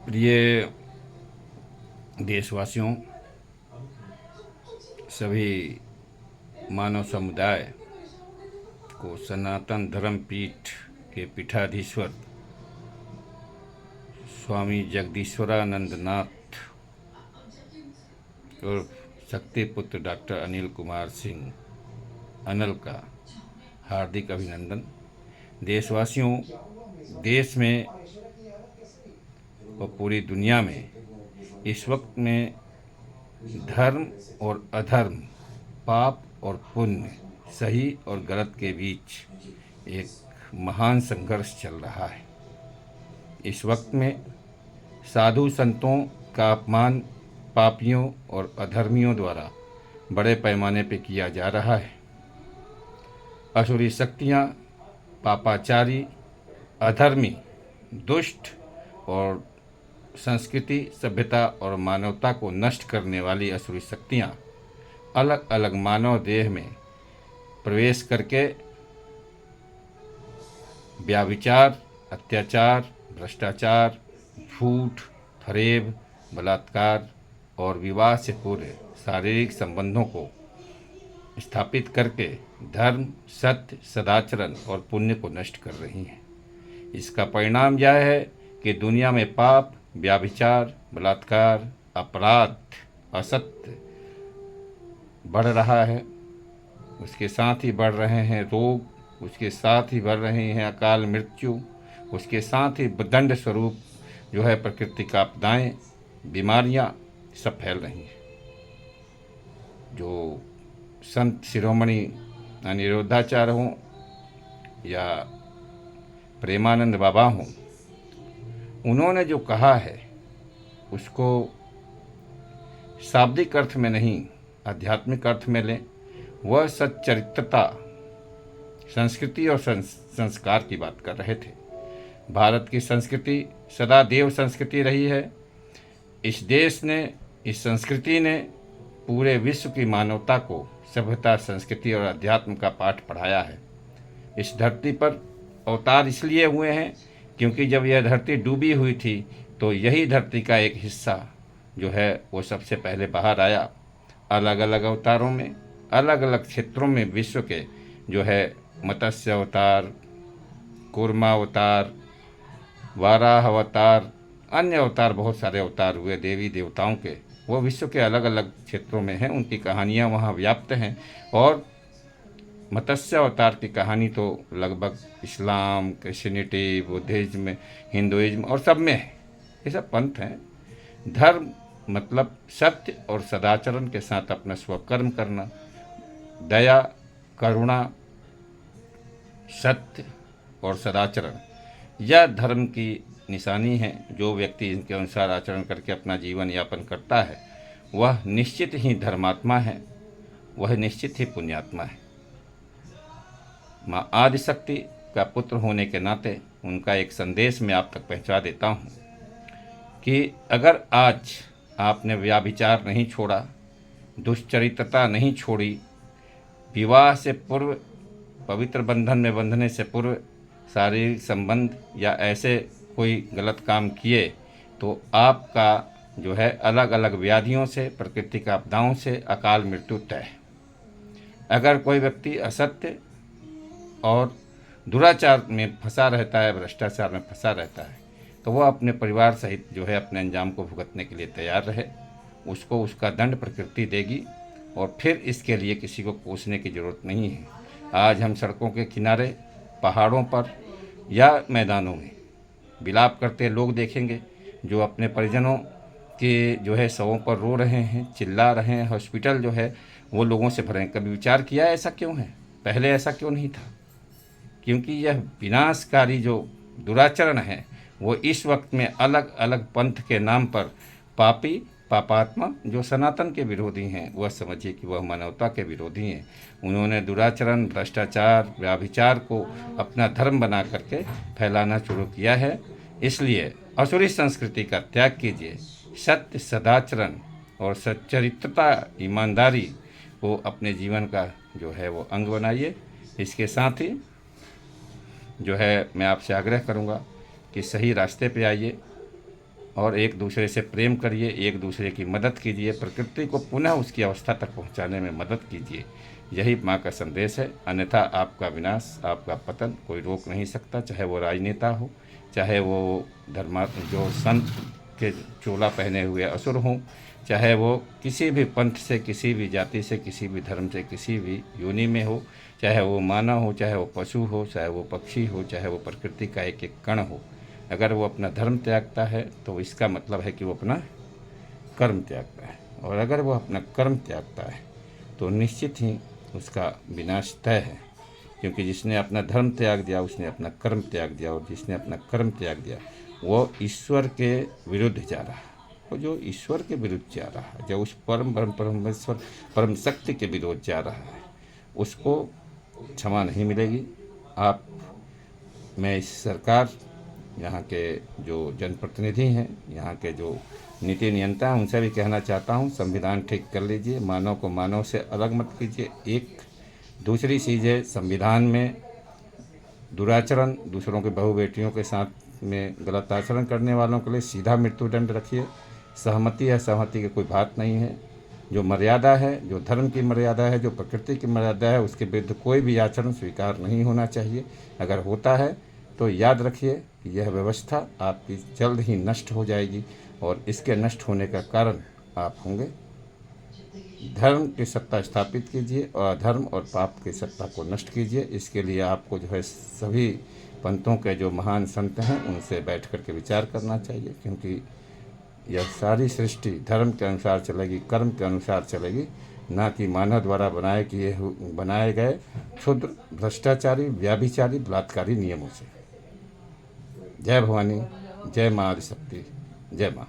प्रिय देशवासियों, सभी मानव समुदाय को सनातन धर्म पीठ के पीठाधीश्वर स्वामी जगदीश्वरानंद नाथ और शक्ति पुत्र डॉक्टर अनिल कुमार सिंह अनल का हार्दिक अभिनंदन। देशवासियों, देश में और पूरी दुनिया में इस वक्त में धर्म और अधर्म, पाप और पुण्य, सही और गलत के बीच एक महान संघर्ष चल रहा है। इस वक्त में साधु संतों का अपमान पापियों और अधर्मियों द्वारा बड़े पैमाने पर किया जा रहा है। असुरी शक्तियाँ, पापाचारी, अधर्मी, दुष्ट और संस्कृति, सभ्यता और मानवता को नष्ट करने वाली असुरी शक्तियाँ अलग अलग मानव देह में प्रवेश करके व्याभिचार, अत्याचार, भ्रष्टाचार, झूठ, फरेब, बलात्कार और विवाह से पूरे शारीरिक संबंधों को स्थापित करके धर्म, सत्य, सदाचरण और पुण्य को नष्ट कर रही हैं। इसका परिणाम यह है कि दुनिया में पाप, व्याभिचार, बलात्कार, अपराध, असत्य बढ़ रहा है। उसके साथ ही बढ़ रहे हैं रोग, उसके साथ ही बढ़ रहे हैं अकाल मृत्यु, उसके साथ ही दंड स्वरूप जो है प्राकृतिक आपदाएं, बीमारियां सब फैल रही हैं। जो संत शिरोमणि अनिरुद्धाचार्य हों या प्रेमानंद बाबा हों, उन्होंने जो कहा है उसको शाब्दिक अर्थ में नहीं, आध्यात्मिक अर्थ में लें। वह सच्चरित्रता, संस्कृति और संस्कार की बात कर रहे थे। भारत की संस्कृति सदा देव संस्कृति रही है। इस देश ने, इस संस्कृति ने पूरे विश्व की मानवता को सभ्यता, संस्कृति और अध्यात्म का पाठ पढ़ाया है। इस धरती पर अवतार इसलिए हुए हैं क्योंकि जब यह धरती डूबी हुई थी तो यही धरती का एक हिस्सा जो है वो सबसे पहले बाहर आया। अलग अलग अवतारों में, अलग अलग क्षेत्रों में विश्व के जो है मत्स्य अवतार, कूर्मा अवतार, वाराह अवतार, अन्य अवतार, बहुत सारे अवतार हुए देवी देवताओं के। वो विश्व के अलग अलग क्षेत्रों में हैं, उनकी कहानियाँ वहाँ व्याप्त हैं। और मत्स्य अवतार की कहानी तो लगभग इस्लाम, क्रिश्चियनिटी, बुद्धिज्म, हिंदुइज्म और सब में है। ये सब पंथ हैं। धर्म मतलब सत्य और सदाचरण के साथ अपना स्वकर्म करना, दया, करुणा, सत्य और सदाचरण, यह धर्म की निशानी है। जो व्यक्ति इनके अनुसार आचरण करके अपना जीवन यापन करता है वह निश्चित ही धर्मात्मा है, वह निश्चित ही पुण्यात्मा है। माँ आदिशक्ति का पुत्र होने के नाते उनका एक संदेश मैं आप तक पहुँचा देता हूँ कि अगर आज आपने व्याभिचार नहीं छोड़ा, दुष्चरित्रता नहीं छोड़ी, विवाह से पूर्व, पवित्र बंधन में बंधने से पूर्व शारीरिक संबंध या ऐसे कोई गलत काम किए तो आपका जो है अलग अलग व्याधियों से, प्राकृतिक आपदाओं से अकाल मृत्यु तय है। अगर कोई व्यक्ति असत्य और दुराचार में फंसा रहता है, भ्रष्टाचार में फंसा रहता है, तो वह अपने परिवार सहित जो है अपने अंजाम को भुगतने के लिए तैयार रहे। उसको उसका दंड प्रकृति देगी और फिर इसके लिए किसी को कोसने की ज़रूरत नहीं है। आज हम सड़कों के किनारे, पहाड़ों पर या मैदानों में विलाप करते लोग देखेंगे जो अपने परिजनों के जो है शवों पर रो रहे हैं, चिल्ला रहे हैं। हॉस्पिटल जो है वो लोगों से भरे हैं। कभी विचार किया ऐसा क्यों है? पहले ऐसा क्यों नहीं था? क्योंकि यह विनाशकारी जो दुराचरण है वो इस वक्त में अलग अलग पंथ के नाम पर पापी, पापात्मा जो सनातन के विरोधी हैं, वह समझिए कि वह मानवता के विरोधी हैं। उन्होंने दुराचरण, भ्रष्टाचार, व्याभिचार को अपना धर्म बना करके फैलाना शुरू किया है। इसलिए असुरी संस्कृति का त्याग कीजिए, सत्य, सदाचरण और सच्चरित्रता, ईमानदारी को अपने जीवन का जो है वो अंग बनाइए। इसके साथ ही जो है मैं आपसे आग्रह करूँगा कि सही रास्ते पे आइए और एक दूसरे से प्रेम करिए, एक दूसरे की मदद कीजिए, प्रकृति को पुनः उसकी अवस्था तक पहुंचाने में मदद कीजिए। यही माँ का संदेश है। अन्यथा आपका विनाश, आपका पतन कोई रोक नहीं सकता, चाहे वो राजनेता हो, चाहे वो जो संत के चोला पहने हुए असुर हों, चाहे वो किसी भी पंथ से, किसी भी जाति से, किसी भी धर्म से, किसी भी योनि में हो, चाहे वो मानव हो, चाहे वो पशु हो, चाहे वो पक्षी हो, चाहे वो प्रकृति का एक एक कण हो। अगर वो अपना धर्म त्यागता है तो इसका मतलब है कि वो अपना कर्म त्यागता है, और अगर वो अपना कर्म त्यागता है तो निश्चित ही उसका विनाश तय है। क्योंकि जिसने अपना धर्म त्याग दिया उसने अपना कर्म त्याग दिया, और जिसने अपना कर्म त्याग दिया वो ईश्वर के विरुद्ध जा रहा है। और जो ईश्वर के विरुद्ध जा रहा है, जो उस परमेश्वर परम शक्ति के विरुद्ध जा रहा है, उसको क्षमा नहीं मिलेगी। आप, मैं इस सरकार, यहाँ के जो जनप्रतिनिधि हैं, यहाँ के जो नीति नियंता हैं, उनसे भी कहना चाहता हूँ, संविधान ठीक कर लीजिए, मानव को मानव से अलग मत कीजिए। एक दूसरी चीज़ है, संविधान में दुराचरण, दूसरों के बहू बेटियों के साथ में गलत आचरण करने वालों के लिए सीधा मृत्युदंड रखिए। सहमति है, सहमति की कोई बात नहीं है। जो मर्यादा है, जो धर्म की मर्यादा है, जो प्रकृति की मर्यादा है, उसके विरुद्ध कोई भी आचरण स्वीकार नहीं होना चाहिए। अगर होता है तो याद रखिए कि यह व्यवस्था आपकी जल्द ही नष्ट हो जाएगी, और इसके नष्ट होने का कारण आप होंगे। धर्म की सत्ता स्थापित कीजिए और अधर्म और पाप की सत्ता को नष्ट कीजिए। इसके लिए आपको जो है सभी पंथों के जो महान संत हैं उनसे बैठ कर के विचार करना चाहिए, क्योंकि यह सारी सृष्टि धर्म के अनुसार चलेगी, कर्म के अनुसार चलेगी, ना कि मानव द्वारा बनाए गए क्षुद्र, भ्रष्टाचारी, व्याभिचारी, बलात्कारी नियमों से। जय भवानी, जय माँ आदिशक्ति, जय माँ।